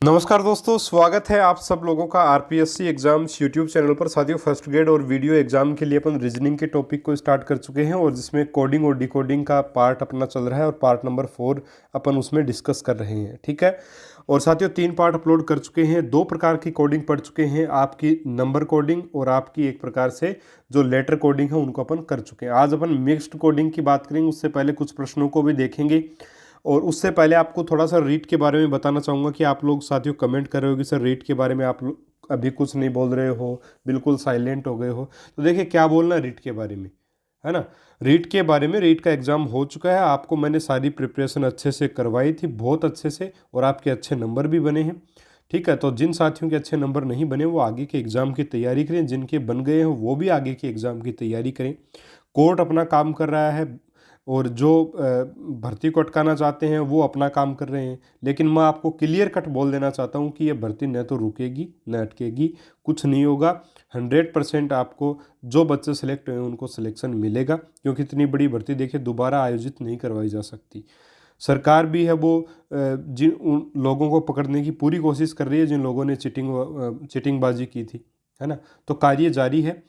नमस्कार दोस्तों, स्वागत है आप सब लोगों का आरपीएससी एग्जाम्स यूट्यूब चैनल पर। साथियों, फर्स्ट ग्रेड और वीडियो एग्जाम के लिए अपन रीजनिंग के टॉपिक को स्टार्ट कर चुके हैं और जिसमें कोडिंग और डिकोडिंग का पार्ट अपना चल रहा है और पार्ट नंबर 4 अपन उसमें डिस्कस कर रहे हैं। ठीक है। और साथियों, 3 पार्ट अपलोड कर चुके हैं। 2 प्रकार की कोडिंग पढ़ चुके हैं, आपकी नंबर कोडिंग और आपकी एक प्रकार से जो लेटर कोडिंग है उनको अपन कर चुके हैं। आज अपन मिक्स्ड कोडिंग की बात करेंगे। उससे पहले कुछ प्रश्नों को भी देखेंगे और उससे पहले आपको थोड़ा सा रीट के बारे में बताना चाहूँगा कि आप लोग साथियों कमेंट कर रहे हो कि सर रीट के बारे में आप लोग अभी कुछ नहीं बोल रहे हो, बिल्कुल साइलेंट हो गए हो। तो देखिए, क्या बोलना रीट के बारे में, है ना। रीट के बारे में, रीट का एग्ज़ाम हो चुका है, आपको मैंने सारी प्रिपरेशन अच्छे से करवाई थी, बहुत अच्छे से, और आपके अच्छे नंबर भी बने हैं। ठीक है। तो जिन साथियों के अच्छे नंबर नहीं बने वो आगे के एग्ज़ाम की तैयारी करें, जिनके बन गए हैं वो भी आगे के एग्ज़ाम की तैयारी करें। कोर्ट अपना काम कर रहा है और जो भर्ती को अटकाना चाहते हैं वो अपना काम कर रहे हैं। लेकिन मैं आपको क्लियर कट बोल देना चाहता हूँ कि ये भर्ती न तो रुकेगी न अटकेगी, कुछ नहीं होगा। 100% आपको जो बच्चे सेलेक्ट हुए उनको सिलेक्शन मिलेगा, क्योंकि इतनी बड़ी भर्ती देखिए दोबारा आयोजित नहीं करवाई जा सकती। सरकार भी है वो जिन उन लोगों को पकड़ने की पूरी कोशिश कर रही है जिन लोगों ने चिटिंगबाजी की थी, है ना। तो कार्य जारी है,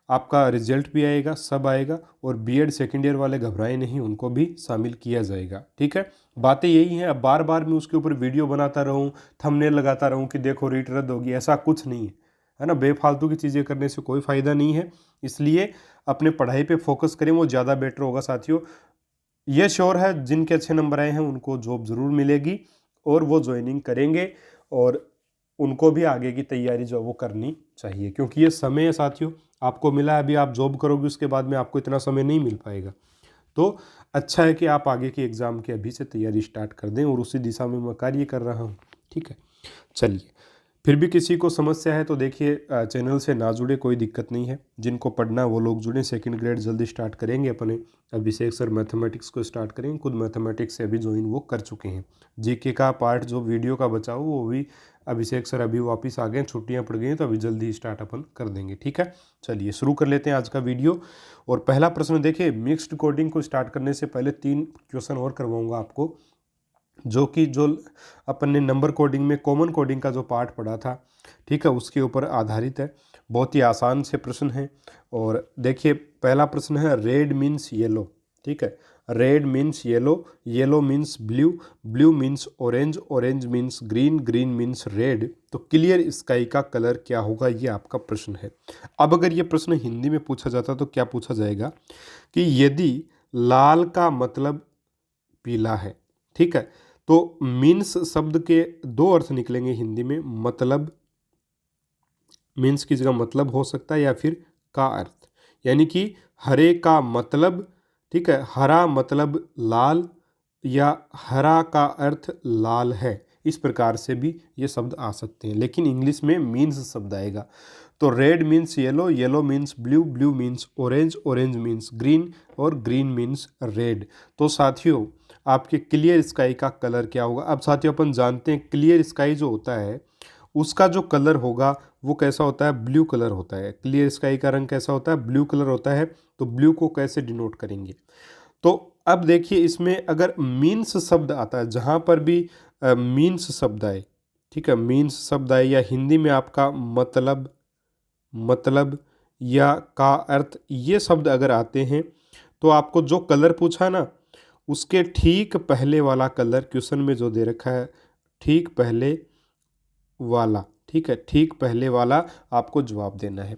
आपका रिजल्ट भी आएगा, सब आएगा। और बीएड सेकेंड ईयर वाले घबराए नहीं, उनको भी शामिल किया जाएगा। ठीक है। बातें यही हैं। अब बार बार मैं उसके ऊपर वीडियो बनाता रहूं, थंबनेल लगाता रहूं कि देखो रीट रद्द होगी, ऐसा कुछ नहीं है ना। बेफालतू की चीज़ें करने से कोई फ़ायदा नहीं है। इसलिए अपने पढ़ाई पे फोकस करें, वो ज़्यादा बेटर होगा साथियों। ये श्योर है, जिनके अच्छे नंबर आए हैं उनको जॉब ज़रूर मिलेगी और वो ज्वाइनिंग करेंगे, और उनको भी आगे की तैयारी जो वो करनी चाहिए, क्योंकि ये समय है साथियों, आपको मिला है, अभी आप जॉब करोगे उसके बाद में आपको इतना समय नहीं मिल पाएगा। तो अच्छा है कि आप आगे के एग्ज़ाम की अभी से तैयारी स्टार्ट कर दें, और उसी दिशा में मैं कार्य कर रहा हूँ। ठीक है। चलिए, फिर भी किसी को समस्या है तो देखिए चैनल से ना जुड़े, कोई दिक्कत नहीं है। जिनको पढ़ना वो लोग जुड़ें। सेकंड ग्रेड जल्दी स्टार्ट करेंगे अपने। अभिषेक सर मैथमेटिक्स को स्टार्ट करेंगे, खुद मैथमेटिक्स से अभी ज्वाइन वो कर चुके हैं। जीके का पार्ट जो वीडियो का बचा हो वो भी अभिषेक सर अभी वापस आ गए, छुट्टियां पड़ गई हैं, तो अभी जल्दी स्टार्ट अपन कर देंगे। ठीक है। चलिए शुरू कर लेते हैं आज का वीडियो। और पहला प्रश्न देखिए, मिक्स्ड कोडिंग को स्टार्ट करने से पहले 3 क्वेश्चन और करवाऊंगा आपको, जो अपन ने नंबर कोडिंग में कॉमन कोडिंग का जो पार्ट पढ़ा था, ठीक है, उसके ऊपर आधारित है। बहुत ही आसान से प्रश्न है। और देखिए, पहला प्रश्न है रेड मीन्स येलो। ठीक है। Red means yellow, yellow means blue, blue means orange, orange means green, green means red. तो क्लियर स्काई का कलर क्या होगा, ये आपका प्रश्न है। अब अगर ये प्रश्न हिंदी में पूछा जाता तो क्या पूछा जाएगा कि यदि लाल का मतलब पीला है, ठीक है, तो मीन्स शब्द के 2 अर्थ निकलेंगे हिंदी में। मतलब, मीन्स की जगह मतलब हो सकता है, या फिर का अर्थ, यानी कि हरे का मतलब, ठीक है, हरा मतलब लाल, या हरा का अर्थ लाल है। इस प्रकार से भी ये शब्द आ सकते हैं, लेकिन इंग्लिश में मीन्स शब्द आएगा। तो red means yellow, yellow means blue, blue means orange, orange means green, और ग्रीन मीन्स रेड। तो साथियों, आपके क्लियर स्काई का कलर क्या होगा। अब साथियों, अपन जानते हैं क्लियर स्काई जो होता है उसका जो कलर होगा वो कैसा होता है, ब्लू कलर होता है। क्लियर स्काई का रंग कैसा होता है, ब्लू कलर होता है। तो ब्लू को कैसे डिनोट करेंगे। तो अब देखिए, इसमें अगर मीन्स शब्द आता है, जहाँ पर भी मीन्स शब्द आए, ठीक है, मीन्स शब्द आए, या हिंदी में आपका मतलब, मतलब या का अर्थ, ये शब्द अगर आते हैं, तो आपको जो कलर पूछा ना, उसके ठीक पहले वाला कलर क्वेश्चन में जो दे रखा है, ठीक पहले वाला, ठीक है, ठीक पहले वाला आपको जवाब देना है।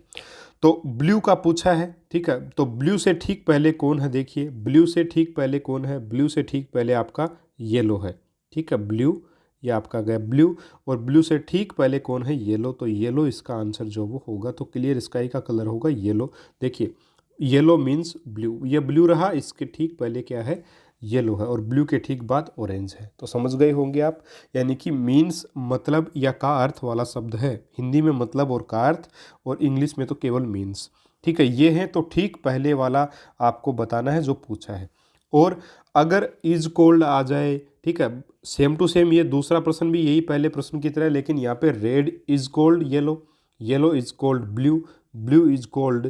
तो ब्लू का पूछा है, ठीक है, तो ब्लू से ठीक पहले कौन है, देखिए ब्लू से ठीक पहले कौन है, ब्लू से ठीक पहले आपका येलो है। ठीक है, ब्लू, ये आपका गया ब्लू, और ब्लू से ठीक पहले कौन है, येलो। तो येलो इसका आंसर जो वो होगा। तो क्लियर स्काई का कलर होगा येलो। देखिए, येलो मीन्स ब्लू, ये ब्लू रहा, इसके ठीक पहले क्या है, येलो है, और ब्लू के ठीक बाद ऑरेंज है। तो समझ गए होंगे आप। यानी कि मीन्स मतलब या का अर्थ वाला शब्द है। हिंदी में मतलब और का अर्थ, और इंग्लिश में तो केवल मीन्स। ठीक है, ये है। तो ठीक पहले वाला आपको बताना है जो पूछा है। और अगर इज कोल्ड आ जाए, ठीक है, सेम टू सेम ये दूसरा प्रश्न भी यही पहले प्रश्न की तरह, लेकिन यहाँ पे red is cold yellow, yellow is cold blue, blue is cold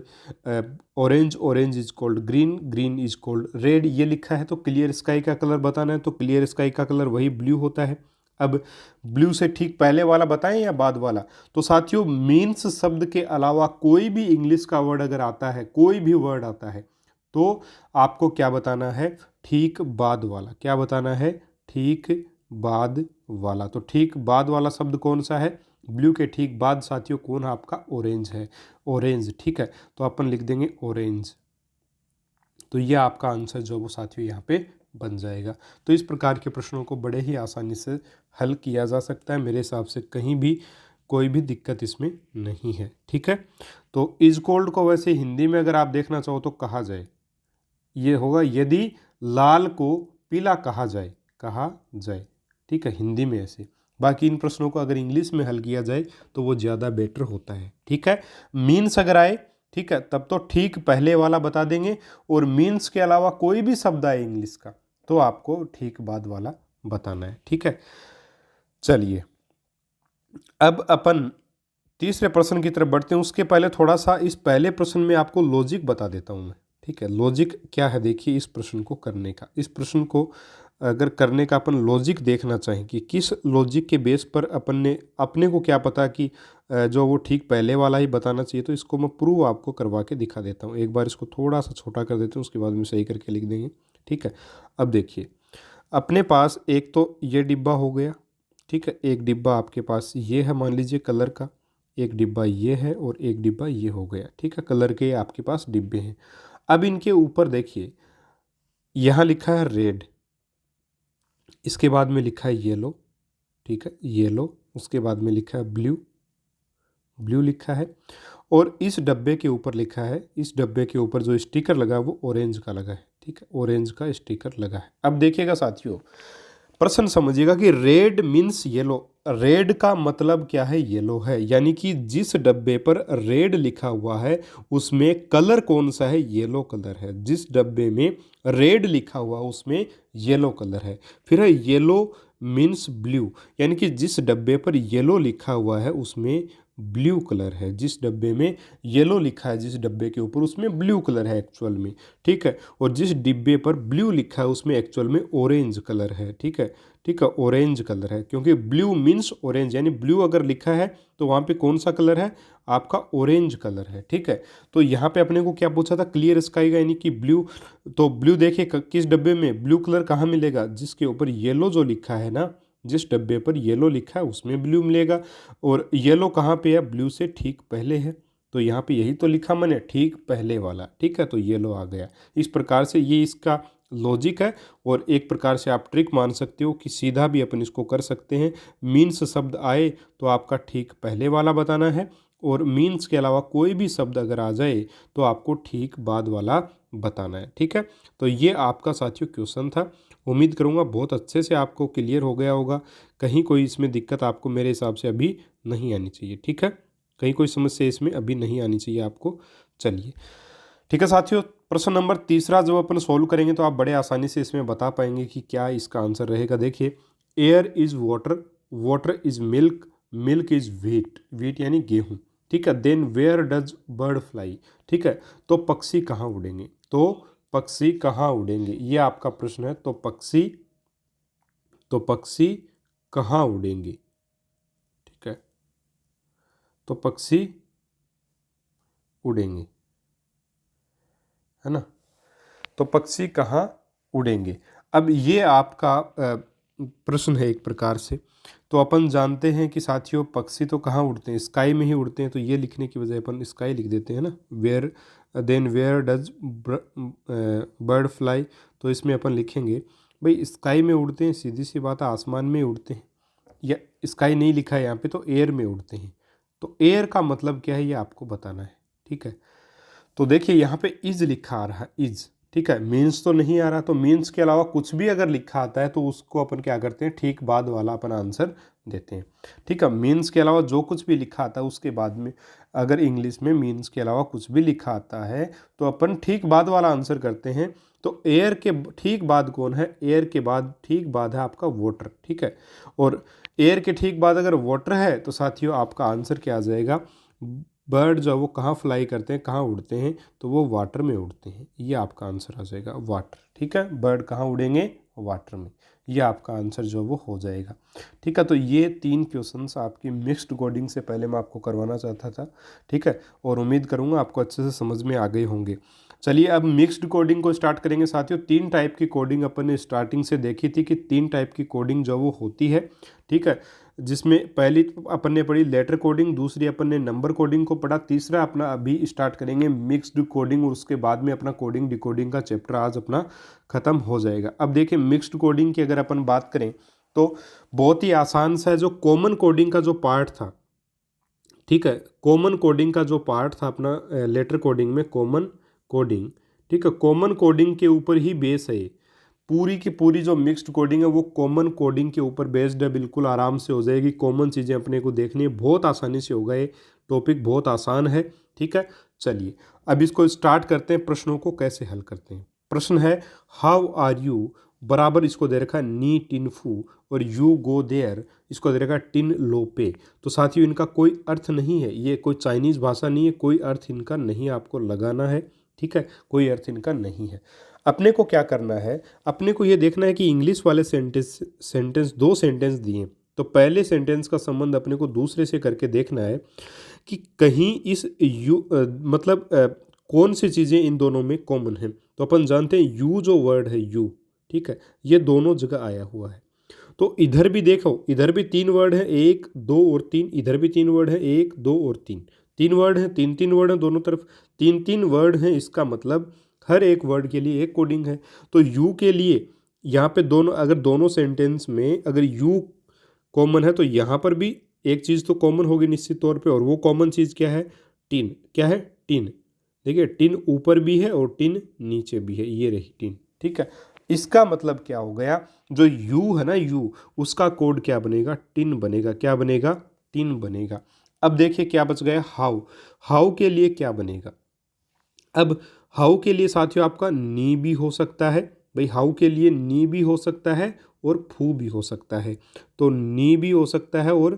orange, orange is cold green, green is cold red, ये लिखा है। तो क्लियर स्काई का कलर बताना है, तो क्लियर स्काई का कलर वही ब्लू होता है। अब ब्लू से ठीक पहले वाला बताएं या बाद वाला? तो साथियों मीन्स शब्द के अलावा कोई भी इंग्लिश का वर्ड अगर आता है, कोई भी वर्ड आता है, तो आपको क्या बताना है? ठीक बाद वाला। क्या बताना है? ठीक बाद वाला। तो ठीक बाद वाला शब्द कौन सा है? ब्लू के ठीक बाद साथियों कौन है आपका? ऑरेंज है, ऑरेंज। ठीक है, तो अपन लिख देंगे ऑरेंज। तो ये आपका आंसर जो वो साथियों यहाँ पे बन जाएगा। तो इस प्रकार के प्रश्नों को बड़े ही आसानी से हल किया जा सकता है। मेरे हिसाब से कहीं भी कोई भी दिक्कत इसमें नहीं है। ठीक है, तो इज कोल्ड को वैसे हिंदी में अगर आप देखना चाहो तो कहा जाए, ये होगा यदि लाल को पीला कहा जाए, कहा जाए। ठीक है, हिंदी में ऐसे। बाकी इन प्रश्नों को अगर इंग्लिश में हल किया जाए तो वो ज़्यादा बेटर होता है। ठीक है, मीन्स अगर आए, ठीक है, तब तो ठीक पहले वाला बता देंगे, और मीन्स के अलावा कोई भी शब्द आए इंग्लिश का तो आपको ठीक बाद वाला बताना है। ठीक है, चलिए अब अपन तीसरे प्रश्न की तरफ बढ़ते हैं। उसके पहले थोड़ा सा इस पहले प्रश्न में आपको लॉजिक बता देता हूँ मैं। ठीक है, लॉजिक क्या है देखिए इस प्रश्न को करने का। इस प्रश्न को अगर करने का अपन लॉजिक देखना चाहें कि किस लॉजिक के बेस पर अपन ने, अपने को क्या पता कि जो वो ठीक पहले वाला ही बताना चाहिए, तो इसको मैं प्रूव आपको करवा के दिखा देता हूँ। एक बार इसको थोड़ा सा छोटा कर देते हैं, उसके बाद में सही करके लिख देंगे। ठीक है, अब देखिए अपने पास एक तो ये डिब्बा हो गया। ठीक है, एक डिब्बा आपके पास ये है मान लीजिए कलर का, एक डिब्बा ये है और एक डिब्बा ये हो गया। ठीक है, कलर के आपके पास डिब्बे हैं। अब इनके ऊपर देखिए यहाँ लिखा है रेड, इसके बाद में लिखा है येलो। ठीक है, येलो, उसके बाद में लिखा है ब्लू, ब्लू लिखा है, और इस डब्बे के ऊपर लिखा है, इस डब्बे के ऊपर जो स्टिकर लगा है वो ऑरेंज का लगा है। ठीक है, ऑरेंज का स्टिकर लगा है। अब देखिएगा साथियों, प्रश्न समझिएगा कि रेड मीन्स येलो। रेड का मतलब क्या है? येलो है, यानी कि जिस डब्बे पर रेड लिखा हुआ है उसमें कलर कौन सा है? येलो कलर है। जिस डब्बे में रेड लिखा हुआ उसमें येलो कलर है। फिर है येलो मीन्स ब्लू, यानी कि जिस डब्बे पर येलो लिखा हुआ है उसमें ब्लू कलर है। जिस डब्बे में येलो लिखा है, जिस डब्बे के ऊपर, उसमें ब्लू कलर है एक्चुअल में। ठीक है, और जिस डिब्बे पर ब्लू लिखा है उसमें एक्चुअल में ऑरेंज कलर है। ठीक है, ठीक है, ऑरेंज कलर है, क्योंकि ब्लू मीन्स ऑरेंज, यानी ब्लू अगर लिखा है तो वहाँ पे कौन सा कलर है? आपका ऑरेंज कलर है। ठीक है, तो यहाँ पे अपने को क्या पूछा था? क्लियर स्काई का, यानी कि ब्लू। तो ब्लू देखिए किस डब्बे में ब्लू कलर कहाँ मिलेगा? जिसके ऊपर येलो जो लिखा है ना, जिस डब्बे पर येलो लिखा है उसमें ब्लू मिलेगा। और येलो कहाँ पे है? ब्लू से ठीक पहले है, तो यहाँ पे यही तो लिखा मैंने, ठीक पहले वाला। ठीक है, तो येलो आ गया। इस प्रकार से ये इसका लॉजिक है, और एक प्रकार से आप ट्रिक मान सकते हो कि सीधा भी अपन इसको कर सकते हैं। मीन्स शब्द आए तो आपका ठीक पहले वाला बताना है, और मीन्स के अलावा कोई भी शब्द अगर आ जाए तो आपको ठीक बाद वाला बताना है। ठीक है, तो ये आपका साथियों क्वेश्चन था। उम्मीद करूँगा बहुत अच्छे से आपको क्लियर हो गया होगा। कहीं कोई इसमें दिक्कत आपको मेरे हिसाब से अभी नहीं आनी चाहिए। ठीक है, कहीं कोई समस्या इसमें अभी नहीं आनी चाहिए आपको। चलिए ठीक है साथियों, प्रश्न नंबर तीसरा जब अपन सोल्व करेंगे तो आप बड़े आसानी से इसमें बता पाएंगे कि क्या इसका आंसर रहेगा। देखिए, air is water, water is milk, milk is wheat, wheat यानी गेहूँ। ठीक है, then where does bird fly. ठीक है, तो पक्षी कहाँ उड़ेंगे? तो पक्षी कहाँ उड़ेंगे, ये आपका प्रश्न है। तो पक्षी कहाँ उड़ेंगे? ठीक है, तो पक्षी उड़ेंगे, है ना? तो पक्षी कहाँ उड़ेंगे? अब ये आपका प्रश्न है एक प्रकार से। तो अपन जानते हैं कि साथियों पक्षी तो कहाँ उड़ते हैं? स्काई में ही उड़ते हैं। तो ये लिखने की बजाय अपन स्काई लिख देते हैं ना। Where, then where does bird fly, तो इसमें अपन लिखेंगे भाई स्काई में उड़ते हैं, सीधी सी बात है, आसमान में उड़ते हैं। या स्काई नहीं लिखा है यहाँ पे, तो एयर में उड़ते हैं। तो एयर का मतलब क्या है ये आपको बताना है। ठीक है, तो देखिए यहाँ पे इज लिखा आ रहा है, इज। ठीक है, मीन्स तो नहीं आ रहा, तो मीन्स के अलावा कुछ भी अगर लिखा आता है तो उसको अपन क्या करते हैं? ठीक बाद वाला अपन आंसर देते हैं। ठीक है, मीन्स के अलावा जो कुछ भी लिखा आता है उसके बाद में अगर इंग्लिश में मीन्स के अलावा कुछ भी लिखा आता है तो अपन ठीक बाद वाला आंसर करते हैं। तो एयर के ठीक बाद कौन है? एयर के बाद ठीक बाद है आपका वाटर। ठीक है, और एयर के ठीक बाद अगर वाटर है तो साथियों आपका आंसर क्या आ जाएगा? बर्ड जो है वो कहाँ फ्लाई करते हैं, कहाँ उड़ते हैं? तो वो वाटर में उड़ते हैं। ये आपका आंसर आ जाएगा, वाटर। ठीक है, बर्ड कहाँ उड़ेंगे? वाटर में, ये आपका आंसर जो वो हो जाएगा। ठीक है, तो ये 3 क्वेश्चंस आपकी मिक्स्ड कोडिंग से पहले मैं आपको करवाना चाहता था। ठीक है, और उम्मीद करूँगा आपको अच्छे से समझ में आ गए होंगे। चलिए अब मिक्स्ड कोडिंग को स्टार्ट करेंगे साथियों। 3 टाइप की कोडिंग अपन ने स्टार्टिंग से देखी थी कि 3 टाइप की कोडिंग जो वो होती है। ठीक है, जिसमें पहली अपन ने पढ़ी लेटर कोडिंग, दूसरी अपन ने नंबर कोडिंग को पढ़ा, तीसरा अपना अभी स्टार्ट करेंगे मिक्स्ड कोडिंग, और उसके बाद में अपना कोडिंग डिकोडिंग का चैप्टर आज अपना खत्म हो जाएगा। अब देखिए मिक्स्ड कोडिंग की अगर अपन बात करें तो बहुत ही आसान सा है। जो कॉमन कोडिंग का जो पार्ट था, ठीक है, कॉमन कोडिंग का जो पार्ट था अपना लेटर कोडिंग में कॉमन कोडिंग, ठीक है, कॉमन कोडिंग के ऊपर ही बेस है। पूरी की पूरी जो मिक्स्ड कोडिंग है वो कॉमन कोडिंग के ऊपर बेस्ड है। बिल्कुल आराम से हो जाएगी। कॉमन चीज़ें अपने को देखनी है, बहुत आसानी से होगा। ये टॉपिक बहुत आसान है। ठीक है, चलिए अब इसको स्टार्ट करते हैं। प्रश्नों को कैसे हल करते हैं। प्रश्न है हाउ आर यू बराबर इसको दे रखा है नी टिन फू, और यू गो देयर इसको दे रखा है टिन लो पे। तो साथियों इनका कोई अर्थ नहीं है, ये कोई चाइनीज़ भाषा नहीं है, कोई अर्थ इनका नहीं आपको लगाना है। ठीक है, कोई अर्थ इनका नहीं है। अपने को क्या करना है, अपने को ये देखना है कि इंग्लिश वाले सेंटेंस 2 सेंटेंस दिए, तो पहले सेंटेंस का संबंध अपने को दूसरे से करके देखना है कि कहीं इस मतलब कौन सी चीज़ें इन दोनों में कॉमन है। तो अपन जानते हैं यू जो वर्ड है यू, ठीक है, ये दोनों जगह आया हुआ है। तो इधर भी देखो, इधर भी 3 वर्ड है, 1 2 और 3, इधर भी 3 वर्ड है, 1 2 और 3, 3 वर्ड है, 3 3 वर्ड है दोनों तरफ, 3 3 वर्ड हैं। इसका मतलब हर एक वर्ड के लिए एक कोडिंग है। तो यू के लिए यहाँ पे दोनों, अगर दोनों सेंटेंस में अगर यू कॉमन है तो यहाँ पर भी एक चीज़ तो कॉमन होगी निश्चित तौर पे, और वो कॉमन चीज़ क्या है, टिन। क्या है, टिन। देखिए टिन ऊपर भी है और टिन नीचे भी है, ये रही टिन। ठीक है, इसका मतलब क्या हो गया, जो यू है ना यू, उसका कोड क्या बनेगा, टिन बनेगा। क्या बनेगा, टिन बनेगा। अब देखिए क्या बच गया, हाउ। हाउ के लिए क्या बनेगा। अब हाउ के लिए साथियों आपका नी भी हो सकता है। भाई हाउ के लिए नी भी हो सकता है और फू भी हो सकता है। तो नी भी हो सकता है और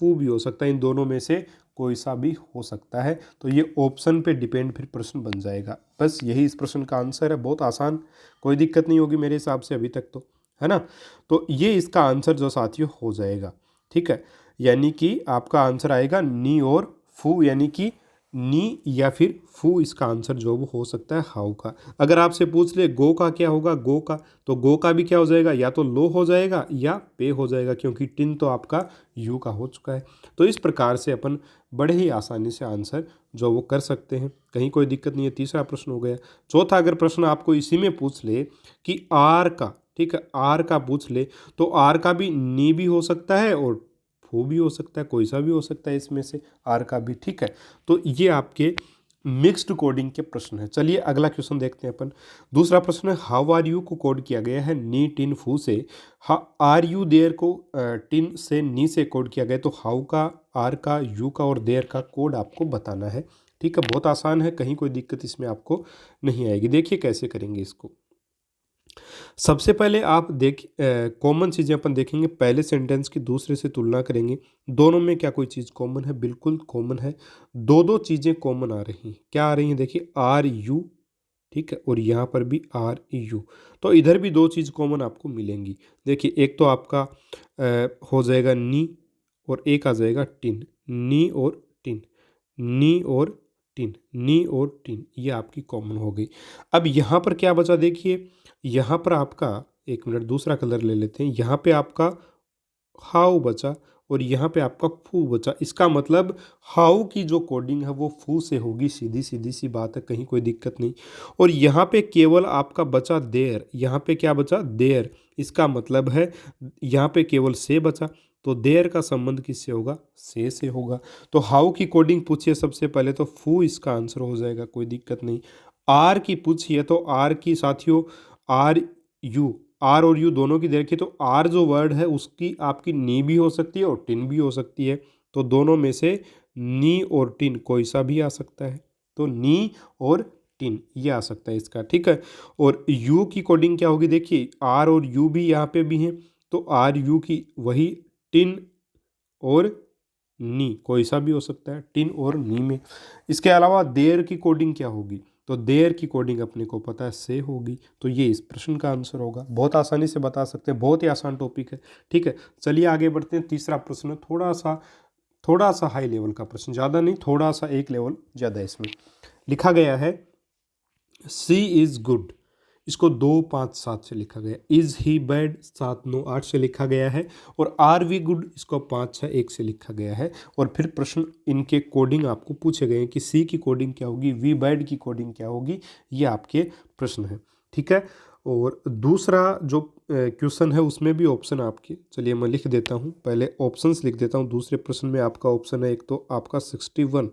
फू भी हो सकता है, इन दोनों में से कोई सा भी हो सकता है। तो ये ऑप्शन पे डिपेंड फिर प्रश्न बन जाएगा। बस यही इस प्रश्न का आंसर है। बहुत आसान, कोई दिक्कत नहीं होगी मेरे हिसाब से अभी तक तो, है ना। तो ये इसका आंसर जो साथियों हो जाएगा। ठीक है, यानी कि आपका आंसर आएगा नी और फू, यानी कि नी या फिर फू इसका आंसर जो वो हो सकता है हाउ का। अगर आपसे पूछ ले गो का क्या होगा, गो का, तो गो का भी क्या हो जाएगा, या तो लो हो जाएगा या पे हो जाएगा, क्योंकि टिन तो आपका यू का हो चुका है। तो इस प्रकार से अपन बड़े ही आसानी से आंसर जो वो कर सकते हैं, कहीं कोई दिक्कत नहीं है। तीसरा प्रश्न हो गया। चौथा अगर प्रश्न आपको इसी में पूछ ले कि आर का, ठीक है, आर का पूछ ले, तो आर का भी नी भी हो सकता है और फू भी हो सकता है, कोई सा भी हो सकता है इसमें से, आर का भी। ठीक है, तो ये आपके मिक्स्ड कोडिंग के प्रश्न है। चलिए अगला क्वेश्चन देखते हैं अपन। दूसरा प्रश्न है हाउ आर यू को कोड किया गया है नी टिन फू से। आर यू देयर को टिन से नी से कोड किया गया। तो हाउ का, आर का, यू का और देयर का कोड आपको बताना है। ठीक है, बहुत आसान है, कहीं कोई दिक्कत इसमें आपको नहीं आएगी। देखिए कैसे करेंगे इसको। सबसे पहले आप कॉमन चीज़ें अपन देखेंगे। पहले सेंटेंस की दूसरे से तुलना करेंगे, दोनों में क्या कोई चीज़ कॉमन है, बिल्कुल कॉमन है। दो दो चीज़ें कॉमन आ रही हैं। क्या आ रही हैं, देखिए आर यू, ठीक है, और यहाँ पर भी आर यू। तो इधर भी 2 चीज़ कॉमन आपको मिलेंगी। देखिए एक तो आपका हो जाएगा नी, और एक आ जाएगा टिन। नी और टिन, नी और टिन, नी और टिन, ये आपकी कॉमन हो गई। अब यहाँ पर क्या बचा, देखिए यहाँ पर आपका, एक मिनट दूसरा कलर ले लेते हैं, यहाँ पे आपका हाउ बचा और यहाँ पे आपका फू बचा। इसका मतलब हाउ की जो कोडिंग है वो फू से होगी, सीधी सीधी सी बात है, कहीं कोई दिक्कत नहीं। और यहाँ पे केवल आपका बचा देयर। यहाँ पे क्या बचा, देयर। इसका मतलब है यहाँ पे केवल से बचा, तो देयर का संबंध किससे होगा, से होगा। तो हाउ की कोडिंग पूछिए सबसे पहले, तो फू इसका आंसर हो जाएगा, कोई दिक्कत नहीं। आर की पूछिए तो आर की साथियों, आर यू, आर और यू दोनों की देखिए तो आर जो वर्ड है उसकी आपकी नी भी हो सकती है और टिन भी हो सकती है। तो दोनों में से नी और टिन कोई सा भी आ सकता है। तो नी और टिन ये आ सकता है इसका। ठीक है, और यू की कोडिंग क्या होगी, देखिए आर और यू भी यहाँ पे भी हैं, तो आर यू की वही टिन और नी, कोई सा भी हो सकता है टिन और नी में। इसके अलावा देयर की कोडिंग क्या होगी, तो देयर की कोडिंग अपने को पता है से होगी, तो ये इस प्रश्न का आंसर होगा। बहुत आसानी से बता सकते हैं, बहुत ही आसान टॉपिक है। ठीक है, चलिए आगे बढ़ते हैं। तीसरा प्रश्न थोड़ा सा हाई लेवल का प्रश्न, ज़्यादा नहीं, थोड़ा सा एक लेवल ज़्यादा। इसमें लिखा गया है सी इज़ गुड, इसको 2 5 7 से लिखा गया। इज़ ही बैड 7 9 8 से लिखा गया है। और आर वी गुड, इसको 5 6 1 से लिखा गया है। और फिर प्रश्न इनके कोडिंग आपको पूछे गए हैं कि सी की कोडिंग क्या होगी, वी बैड की कोडिंग क्या होगी, ये आपके प्रश्न है। ठीक है, और दूसरा जो क्वेश्चन है उसमें भी ऑप्शन आपके, चलिए मैं लिख देता हूँ, पहले ऑप्शंस लिख देता हूँ। दूसरे प्रश्न में आपका ऑप्शन है, एक तो आपका 61,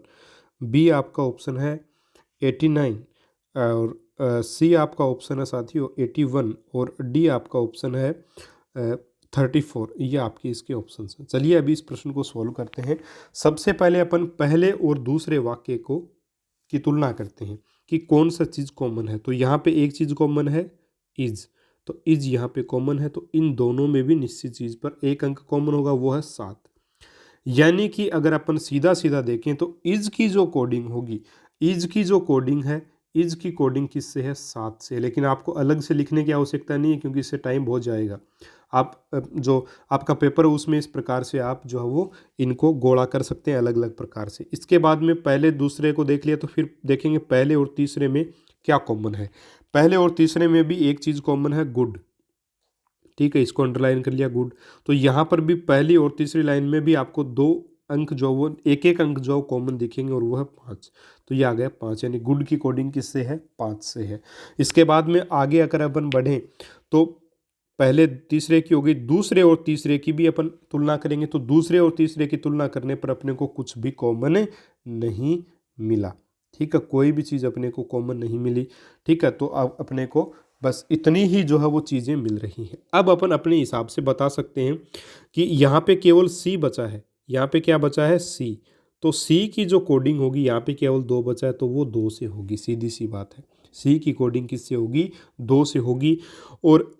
बी आपका ऑप्शन है 89, और सी आपका ऑप्शन है साथियों 81, और डी आपका ऑप्शन है 34। ये आपके इसके ऑप्शन हैं। चलिए अभी इस प्रश्न को सॉल्व करते हैं। सबसे पहले अपन पहले और दूसरे वाक्य को की तुलना करते हैं कि कौन सा चीज़ कॉमन है। तो यहाँ पे एक चीज़ कॉमन है इज, तो इज यहाँ पे कॉमन है, तो इन दोनों में भी निश्चित चीज़ पर एक अंक कॉमन होगा, वो है 7। यानी कि अगर अपन सीधा सीधा देखें तो इज की जो कोडिंग होगी, इज की जो कोडिंग है, इज की कोडिंग किससे है, 7 से। लेकिन आपको अलग से लिखने की आवश्यकता नहीं है, क्योंकि इससे टाइम बहुत जाएगा। आप जो आपका पेपर है उसमें इस प्रकार से आप जो है वो इनको गोला कर सकते हैं अलग अलग प्रकार से। इसके बाद में पहले दूसरे को देख लिया, तो फिर देखेंगे पहले और तीसरे में क्या कॉमन है। पहले और तीसरे में भी एक चीज़ कॉमन है, गुड। ठीक है, इसको अंडरलाइन कर लिया, गुड। तो यहाँ पर भी पहली और तीसरी लाइन में भी आपको 2 अंक जो वो एक एक अंक जो कॉमन दिखेंगे, और वो है 5। तो ये आ गया 5, यानी गुड की कोडिंग किससे है, 5 से है। इसके बाद में आगे अगर अपन बढ़ें तो पहले तीसरे की होगी, दूसरे और तीसरे की भी अपन तुलना करेंगे। तो दूसरे और तीसरे की तुलना करने पर अपने को कुछ भी कॉमन नहीं मिला। ठीक है, कोई भी चीज़ अपने को कॉमन नहीं मिली। ठीक है, तो अब अपने को बस इतनी ही जो है वो चीज़ें मिल रही हैं। अब अपन अपने हिसाब से बता सकते हैं कि यहाँ पे केवल सी बचा है, यहाँ पे क्या बचा है, सी। तो सी की जो कोडिंग होगी, यहाँ पे केवल 2 बचा है, तो वो 2 से होगी, सीधी सी बात है। सी की कोडिंग किससे होगी, 2 से होगी। और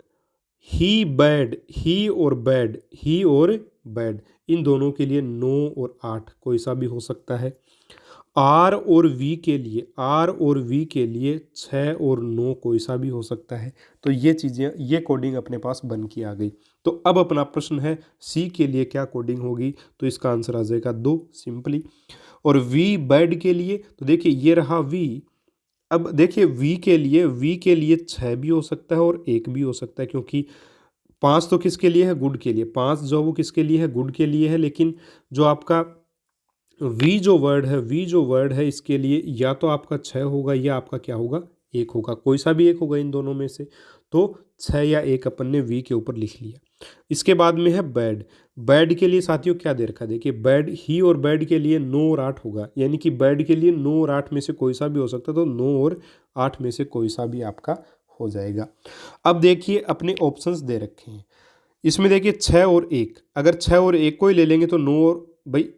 ही बैड, ही और बैड, इन दोनों के लिए 9 और 8 कोई सा भी हो सकता है। आर और वी के लिए, 6 और 9 कोई सा भी हो सकता है। तो ये चीज़ें, ये कोडिंग अपने पास बन के आ गई। तो अब अपना प्रश्न है सी के लिए क्या कोडिंग होगी, तो इसका आंसर आ जाएगा 2 सिंपली। और वी बैड के लिए, तो देखिए ये रहा वी। अब देखिए वी के लिए 6 भी हो सकता है और 1 भी हो सकता है, क्योंकि 5 तो किसके लिए है, गुड के लिए। 5 जो वो किसके लिए है, गुड के लिए है। लेकिन जो आपका वी जो वर्ड है इसके लिए या तो आपका 6 होगा या आपका क्या होगा, 1 होगा, कोई सा भी एक होगा इन दोनों में से। तो 6 या 1 अपन ने वी के ऊपर लिख लिया। इसके बाद में है बैड। बैड के लिए साथियों क्या दे रखा है, देखिए बैड, ही और बैड के लिए 9 और 8 होगा, यानी कि बैड के लिए 9 और 8 में से कोई सा भी हो सकता है। तो 9 और 8 में से कोई सा भी आपका हो जाएगा। अब देखिए अपने ऑप्शंस दे रखे हैं इसमें, देखिए 6 और 1, अगर 6 और 1 को ही ले लेंगे तो 9 और, भाई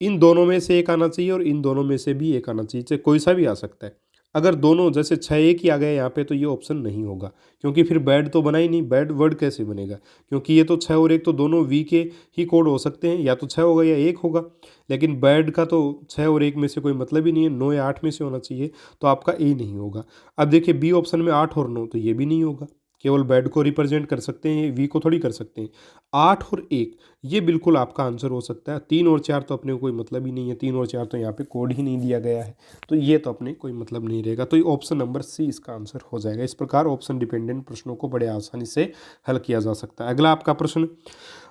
इन दोनों में से एक आना चाहिए और इन दोनों में से भी एक आना चाहिए, चाहे कोई सा भी आ सकता है। अगर दोनों जैसे 6 1 ही आ गया यहाँ पे, तो ये ऑप्शन नहीं होगा, क्योंकि फिर बैड तो बना ही नहीं, बैड वर्ड कैसे बनेगा, क्योंकि ये तो 6 और 1 तो दोनों वी के ही कोड हो सकते हैं, या तो 6 होगा या 1 होगा। लेकिन बैड का तो 6 और 1 में से कोई मतलब ही नहीं है, 9 या 8 में से होना चाहिए, तो आपका ए नहीं होगा। अब देखिए बी ऑप्शन में 8 और 9, तो ये भी नहीं होगा, केवल बैड को रिप्रेजेंट कर सकते हैं, वी को थोड़ी कर सकते हैं। 8 और 1 ये बिल्कुल आपका आंसर हो सकता है। 3 और 4 तो अपने को कोई मतलब ही नहीं है, 3 और 4 तो यहाँ पे कोड ही नहीं दिया गया है, तो ये तो अपने कोई मतलब नहीं रहेगा। तो ये ऑप्शन नंबर सी इसका आंसर हो जाएगा। इस प्रकार ऑप्शन डिपेंडेंट प्रश्नों को बड़े आसानी से हल किया जा सकता है। अगला आपका प्रश्न,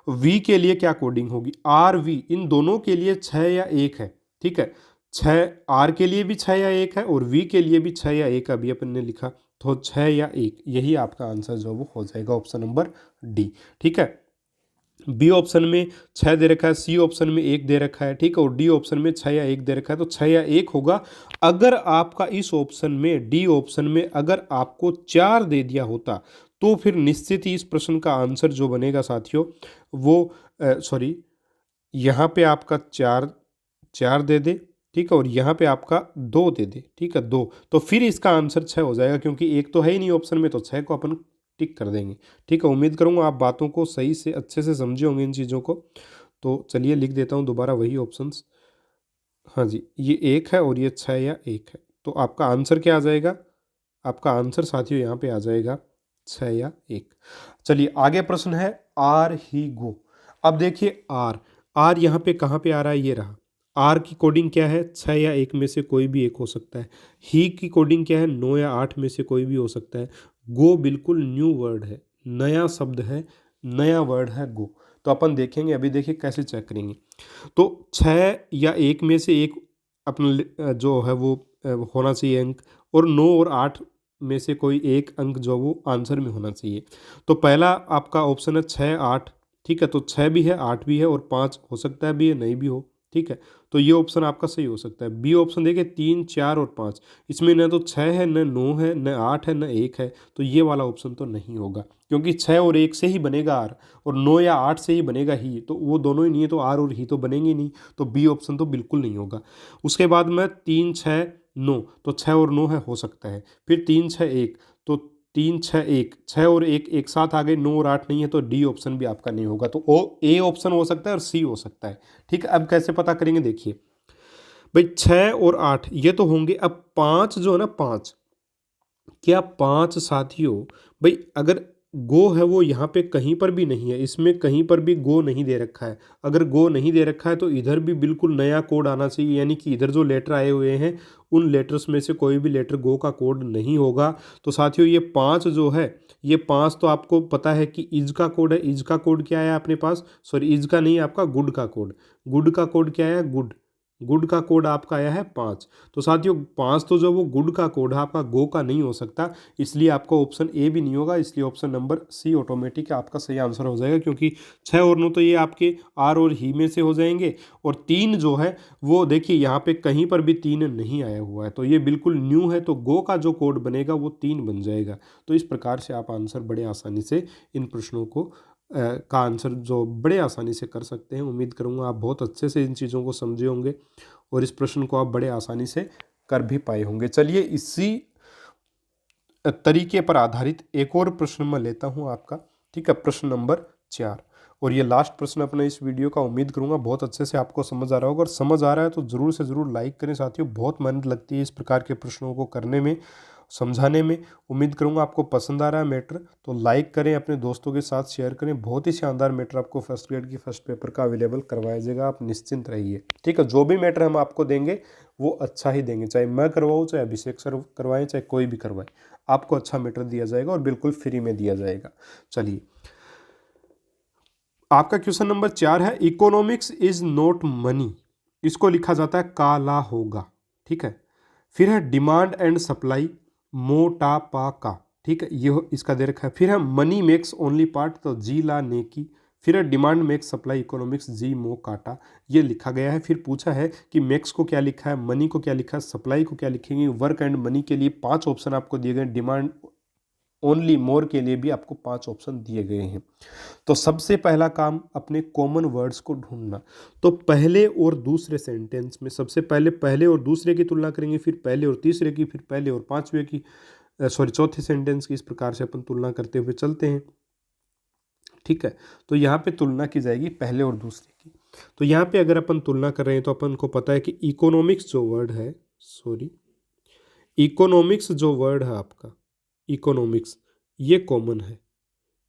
वी के लिए क्या कोडिंग होगी, आर वी, इन दोनों के लिए 6 या 1 है। ठीक है, 6 आर के लिए भी 6 या 1 है और वी के लिए भी 6 या 1 अभी अपन ने लिखा, तो 6 या 1 यही आपका आंसर जो वो हो जाएगा, ऑप्शन नंबर डी। ठीक है, बी ऑप्शन में 6 दे रखा है, सी ऑप्शन में 1 दे रखा है। ठीक है, और डी ऑप्शन में 6 या 1 दे रखा है, तो 6 या 1 होगा। अगर आपका इस ऑप्शन में, डी ऑप्शन में अगर आपको 4 दे दिया होता, तो फिर निश्चित ही इस प्रश्न का आंसर जो बनेगा साथियों वो सॉरी, यहाँ पे आपका 4 दे दे, ठीक है, और यहाँ पे आपका 2 दे दे, ठीक है 2, तो फिर इसका आंसर 6 हो जाएगा, क्योंकि 1 तो है ही नहीं ऑप्शन में, तो 6 को अपन टिक कर देंगे। ठीक है, उम्मीद करूँगा आप बातों को सही से अच्छे से समझे होंगे इन चीज़ों को। तो चलिए लिख देता हूँ दोबारा वही ऑप्शंस। हाँ जी, ये 1 है और ये 6 या 1 है। तो आपका आंसर क्या आ जाएगा? आपका आंसर साथियों यहाँ पे आ जाएगा 6 या 1। चलिए आगे प्रश्न है आर ही गो। अब देखिए आर यहाँ पे कहाँ पे आ रहा है? ये रहा। आर की कोडिंग क्या है? 6 या 1 में से कोई भी एक हो सकता है। ही की कोडिंग क्या है? 9 या 8 में से कोई भी हो सकता है। गो बिल्कुल न्यू वर्ड है, नया शब्द है, नया वर्ड है गो। तो अपन देखेंगे, अभी देखिए कैसे चेक करेंगे। तो 6 या 1 में से एक अपना जो है वो होना चाहिए अंक, और 9 और 8 में से कोई एक अंक जो वो आंसर में होना चाहिए। तो पहला आपका ऑप्शन है 6 8, ठीक है। तो 6 भी है, 8 भी है और 5 हो सकता है भी है, नहीं भी हो, ठीक है। तो ये ऑप्शन आपका सही हो सकता है। बी ऑप्शन देखिए 3 4 और 5, इसमें न तो 6 है, न 9 है, न 8 है, न 1 है। तो ये वाला ऑप्शन तो नहीं होगा, क्योंकि 6 और 1 से ही बनेगा आर, और 9 या 8 से ही बनेगा ही। तो वो दोनों ही नहीं है, तो आर और ही तो बनेंगे नहीं। तो बी ऑप्शन तो बिल्कुल नहीं होगा। उसके बाद में 3 6 9, तो 6 और 9 है, हो सकता है। फिर 3 6 1, तो 3 6 1, 6 और 1 एक साथ आ गए, 9 और 8 नहीं है, तो डी ऑप्शन भी आपका नहीं होगा। तो ओ ए ऑप्शन हो सकता है और सी हो सकता है, ठीक है। अब कैसे पता करेंगे? देखिए भाई 6 और 8 ये तो होंगे। अब 5 जो है ना, 5, क्या 5 साथियों, भाई अगर गो है वो यहाँ पे कहीं पर भी नहीं है, इसमें कहीं पर भी गो नहीं दे रखा है। अगर गो नहीं दे रखा है तो इधर भी बिल्कुल नया कोड आना चाहिए, यानी कि इधर जो लेटर आए हुए हैं उन लेटर्स में से कोई भी लेटर गो का कोड नहीं होगा। तो साथियों ये 5 जो है, ये 5 तो आपको पता है कि इज का कोड है। इज का कोड क्या है अपने पास? सॉरी, इज का नहीं, आपका गुड का कोड। गुड का कोड क्या है? गुड। गुड का कोड आपका आया है 5। तो साथियों 5 तो जो वो गुड का कोड है, आपका गो का नहीं हो सकता, इसलिए आपका ऑप्शन ए भी नहीं होगा। इसलिए ऑप्शन नंबर सी ऑटोमेटिक आपका सही आंसर हो जाएगा, क्योंकि 6 और 9 तो ये आपके आर और ही में से हो जाएंगे, और 3 जो है वो देखिए यहाँ पे कहीं पर भी 3 नहीं आया हुआ है, तो ये बिल्कुल न्यू है। तो गो का जो कोड बनेगा वो 3 बन जाएगा। तो इस प्रकार से आप आंसर बड़े आसानी से इन प्रश्नों को का आंसर जो बड़े आसानी से कर सकते हैं। उम्मीद करूँगा आप बहुत अच्छे से इन चीज़ों को समझे होंगे और इस प्रश्न को आप बड़े आसानी से कर भी पाए होंगे। चलिए इसी तरीके पर आधारित एक और प्रश्न मैं लेता हूं आपका, ठीक है। प्रश्न नंबर 4, और ये लास्ट प्रश्न अपना इस वीडियो का। उम्मीद करूंगा बहुत अच्छे से आपको समझ आ रहा होगा, और समझ आ रहा है तो ज़रूर से ज़रूर लाइक करें साथियों। बहुत मेहनत लगती है इस प्रकार के प्रश्नों को करने में, समझाने में। उम्मीद करूंगा आपको पसंद आ रहा है मैटर, तो लाइक करें, अपने दोस्तों के साथ शेयर करें। बहुत ही शानदार मैटर आपको फर्स्ट ग्रेड की फर्स्ट पेपर का अवेलेबल करवाया जाएगा, आप निश्चिंत रहिए, ठीक है। जो भी मैटर हम आपको देंगे वो अच्छा ही देंगे, चाहे मैं करवाऊँ, चाहे अभिषेक सर करवाएं, चाहे कोई भी करवाए, आपको अच्छा मैटर दिया जाएगा और बिल्कुल फ्री में दिया जाएगा। चलिए आपका क्वेश्चन नंबर 4 है, इकोनॉमिक्स इज नॉट मनी। इसको लिखा जाता है काला होगा, ठीक है। फिर है डिमांड एंड सप्लाई, मोटापा का, ठीक है, ये इसका दे रखा है। फिर है मनी मेक्स ओनली पार्ट, तो जी ला ने की। फिर है डिमांड मेक्स सप्लाई इकोनॉमिक्स, जी मो काटा, ये लिखा गया है। फिर पूछा है कि मेक्स को क्या लिखा है, मनी को क्या लिखा है, सप्लाई को क्या लिखेंगे। वर्क एंड मनी के लिए 5 ऑप्शन आपको दिए गए, डिमांड ओनली मोर के लिए भी आपको 5 ऑप्शन दिए गए हैं। तो सबसे पहला काम अपने कॉमन वर्ड्स को ढूंढना। तो पहले और दूसरे सेंटेंस में सबसे पहले पहले और दूसरे की तुलना करेंगे, फिर पहले और तीसरे की, फिर पहले और पांचवे की, चौथे सेंटेंस की। इस प्रकार से अपन तुलना करते हुए चलते हैं, ठीक है। तो यहाँ पे तुलना की जाएगी पहले और दूसरे की। तो यहाँ पे अगर अपन तुलना कर रहे हैं तो अपन को पता है कि इकोनॉमिक्स जो वर्ड है, इकोनॉमिक्स जो वर्ड है आपका, इकोनॉमिक्स, ये कॉमन है।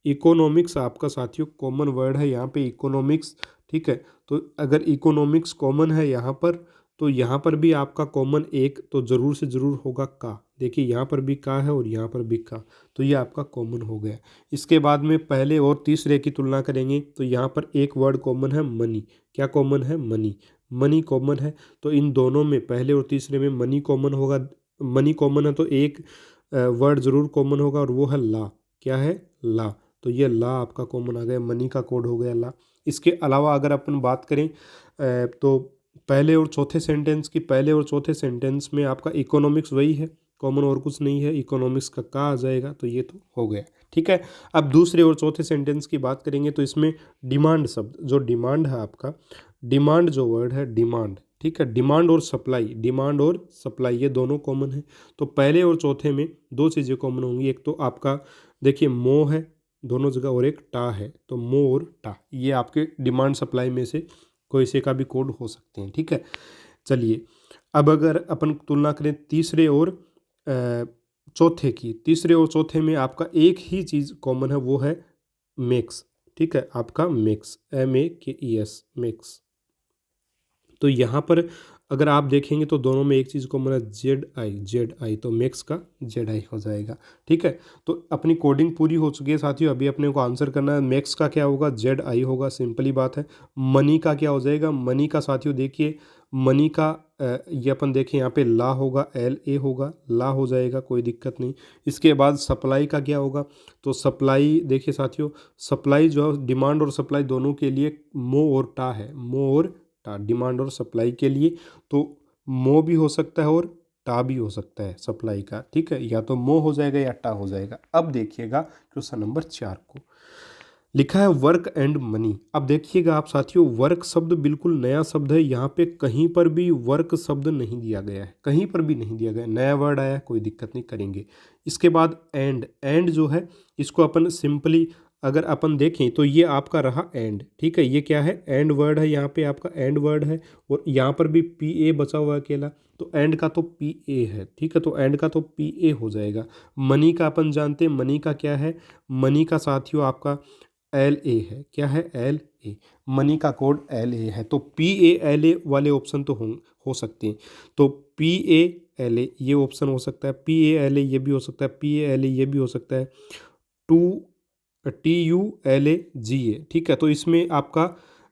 इकोनॉमिक्स आपका साथियों कॉमन वर्ड है यहाँ पे, इकोनॉमिक्स, ठीक है। तो अगर इकोनॉमिक्स कॉमन है यहाँ पर, तो यहाँ पर भी आपका कॉमन एक तो जरूर से जरूर होगा का। देखिए यहाँ पर भी का है और यहाँ पर भी का, तो ये आपका कॉमन हो गया। इसके बाद में पहले और तीसरे की तुलना करेंगे तो यहाँ पर एक वर्ड कॉमन है, मनी। क्या कॉमन है? मनी। मनी कॉमन है, तो इन दोनों में पहले और तीसरे में मनी कॉमन होगा। मनी कॉमन है तो एक वर्ड जरूर कॉमन होगा, और वो है ला। क्या है? ला। तो ये ला आपका कॉमन आ गया, मनी का कोड हो गया ला। इसके अलावा अगर अपन बात करें तो पहले और चौथे सेंटेंस की, पहले और चौथे सेंटेंस में आपका इकोनॉमिक्स वही है, कॉमन और कुछ नहीं है। इकोनॉमिक्स का आ जाएगा, तो ये तो हो गया, ठीक है। अब दूसरे और चौथे सेंटेंस की बात करेंगे तो इसमें डिमांड शब्द, जो डिमांड है आपका, डिमांड जो वर्ड है, डिमांड, ठीक है। डिमांड और सप्लाई, डिमांड और सप्लाई ये दोनों कॉमन है। तो पहले और चौथे में 2 चीज़ें कॉमन होंगी, एक तो आपका देखिए मो है दोनों जगह, और एक टा है, तो मो और टा, ये आपके डिमांड सप्लाई में से कोई से का भी कोड हो सकते हैं, ठीक है। चलिए अब अगर अपन तुलना करें तीसरे और चौथे की, तीसरे और चौथे में आपका एक ही चीज़ कॉमन है, वो है मेक्स। ठीक है, आपका मेक्स, MEKES, मेक्स। तो यहाँ पर अगर आप देखेंगे तो दोनों में एक चीज़ कॉमन है, जेड आई, तो मैक्स का जेड आई हो जाएगा। ठीक है, तो अपनी कोडिंग पूरी हो चुकी है साथियों। अभी अपने को आंसर करना है, मैक्स का क्या होगा, जेड आई होगा, सिंपली बात है। मनी का क्या हो जाएगा, मनी का साथियों देखिए, मनी का ये अपन देखें यहाँ पे ला होगा, LA होगा, ला हो जाएगा, कोई दिक्कत नहीं। इसके बाद सप्लाई का क्या होगा, तो सप्लाई देखिए साथियों, सप्लाई जो है डिमांड और सप्लाई दोनों के लिए मो और टा है, मो और टा, डिमांड और सप्लाई के लिए। तो मो भी हो सकता है और टा भी हो सकता है सप्लाई का। ठीक है, या तो मो हो जाएगा या टा हो जाएगा। अब देखिएगा क्वेश्चन नंबर 4 को, लिखा है वर्क एंड मनी। अब देखिएगा आप साथियों, वर्क शब्द बिल्कुल नया शब्द है, यहाँ पे कहीं पर भी वर्क शब्द नहीं दिया गया है, कहीं पर भी नहीं दिया गया, नया वर्ड आया, कोई दिक्कत नहीं, करेंगे। इसके बाद एंड जो है इसको अपन सिंपली अगर अपन देखें तो ये आपका रहा एंड। ठीक है, ये क्या है, एंड वर्ड है, यहाँ पे आपका एंड वर्ड है, और यहाँ पर भी PA बचा हुआ है अकेला, तो एंड का तो PA है। ठीक है, तो एंड का तो PA हो जाएगा। मनी का अपन जानते हैं, मनी का क्या है, मनी का साथियों आपका LA है, क्या है, LA, मनी का कोड LA है। तो PALA वाले ऑप्शन तो हो सकते हैं, तो PALA ये ऑप्शन हो सकता है, PALA ये भी हो सकता है, PALA ये भी हो सकता है, TULAGA। ठीक है, तो इसमें आपका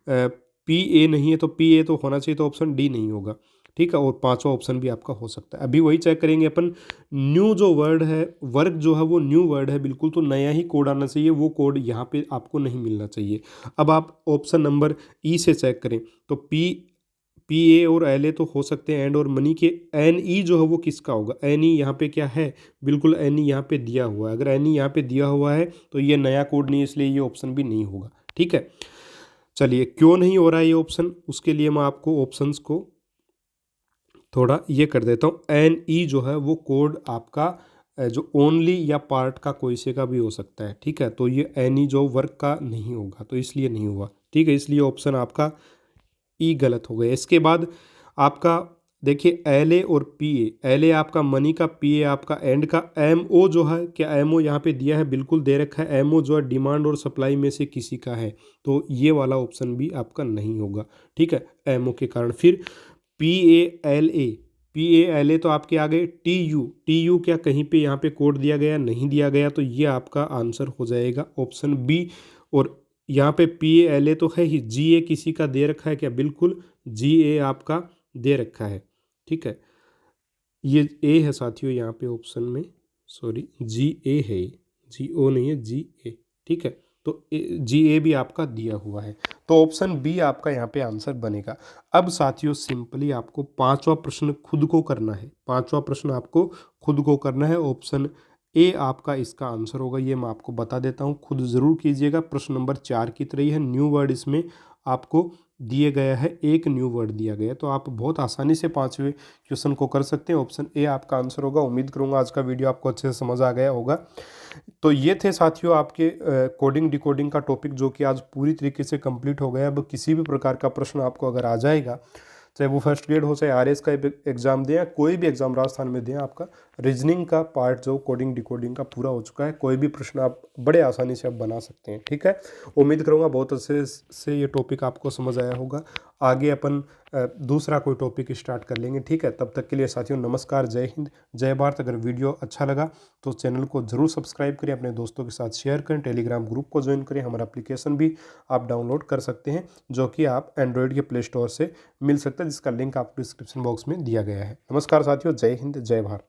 PA नहीं है, तो PA तो होना चाहिए, तो ऑप्शन D नहीं होगा। ठीक है, और पांचवा ऑप्शन भी आपका हो सकता है। अभी वही चेक करेंगे अपन, न्यू जो वर्ड है, वर्क जो है वो न्यू वर्ड है बिल्कुल, तो नया ही कोड आना चाहिए, वो कोड यहाँ पे आपको नहीं मिलना चाहिए। अब आप ऑप्शन नंबर E से चेक करें, तो PA और LA तो हो सकते हैं, एंड और मनी के NE जो है वो किसका होगा, NE यहाँ पे क्या है, बिल्कुल NE यहाँ पे दिया हुआ है। अगर NE यहाँ पे दिया हुआ है तो ये नया कोड नहीं है, इसलिए ये ऑप्शन भी नहीं होगा। ठीक है, चलिए क्यों नहीं हो रहा है ये ऑप्शन, उसके लिए मैं आपको ऑप्शंस को थोड़ा ये कर देता हूँ। NE जो है वो कोड आपका जो ओनली या पार्ट का कोई से का भी हो सकता है। ठीक है, तो ये NE जो वर्क का नहीं होगा, तो इसलिए नहीं हुआ। ठीक है, इसलिए ऑप्शन आपका E गलत हो गया। इसके बाद आपका देखिए LA और PA, LA आपका मनी का, PA आपका एंड का। MO जो है, क्या MO यहाँ पे दिया है, बिल्कुल दे रखा है। MO जो है डिमांड और सप्लाई में से किसी का है, तो ये वाला ऑप्शन भी आपका नहीं होगा। ठीक है, MO के कारण। फिर PALA तो आपके आ गए। TU क्या कहीं पे यहाँ पे कोड दिया गया, नहीं दिया गया, तो ये आपका आंसर हो जाएगा ऑप्शन B। और यहाँ पे PALA तो है ही, GA किसी का दे रखा है क्या, बिल्कुल GA आपका दे रखा है। ठीक है, ये A है साथियों यहाँ पे ऑप्शन में, सॉरी GA है, GO नहीं है, GA। ठीक है, तो GA भी आपका दिया हुआ है, तो ऑप्शन B आपका यहाँ पे आंसर बनेगा। अब साथियों सिंपली आपको पांचवा प्रश्न खुद को करना है, पांचवा प्रश्न आपको खुद को करना है। ऑप्शन A आपका इसका आंसर होगा, ये मैं आपको बता देता हूँ, खुद ज़रूर कीजिएगा। प्रश्न नंबर 4 की तरह ही है, न्यू वर्ड इसमें आपको दिए गया है, एक न्यू वर्ड दिया गया है, तो आप बहुत आसानी से पांचवें क्वेश्चन को कर सकते हैं। ऑप्शन A आपका आंसर होगा। उम्मीद करूंगा आज का वीडियो आपको अच्छे से समझ आ गया होगा। तो ये थे साथियों आपके कोडिंग डिकोडिंग का टॉपिक, जो कि आज पूरी तरीके से कंप्लीट हो गया। अब किसी भी प्रकार का प्रश्न आपको अगर आ जाएगा, चाहे वो फर्स्ट ग्रेड हो, चाहे RS का एग्जाम दें या कोई भी एग्जाम राजस्थान में दें, आपका रीजनिंग का पार्ट जो कोडिंग डिकोडिंग का पूरा हो चुका है। कोई भी प्रश्न आप बड़े आसानी से आप बना सकते हैं। ठीक है, उम्मीद करूँगा बहुत अच्छे से ये टॉपिक आपको समझ आया होगा। आगे अपन दूसरा कोई टॉपिक स्टार्ट कर लेंगे। ठीक है, तब तक के लिए साथियों नमस्कार, जय हिंद, जय भारत। अगर वीडियो अच्छा लगा तो चैनल को ज़रूर सब्सक्राइब करें, अपने दोस्तों के साथ शेयर करें, टेलीग्राम ग्रुप को ज्वाइन करें। हमारा एप्लीकेशन भी आप डाउनलोड कर सकते हैं, जो कि आप एंड्रॉयड के प्ले स्टोर से मिल सकता है, जिसका लिंक आपको डिस्क्रिप्शन बॉक्स में दिया गया है। नमस्कार साथियों, जय हिंद, जय भारत।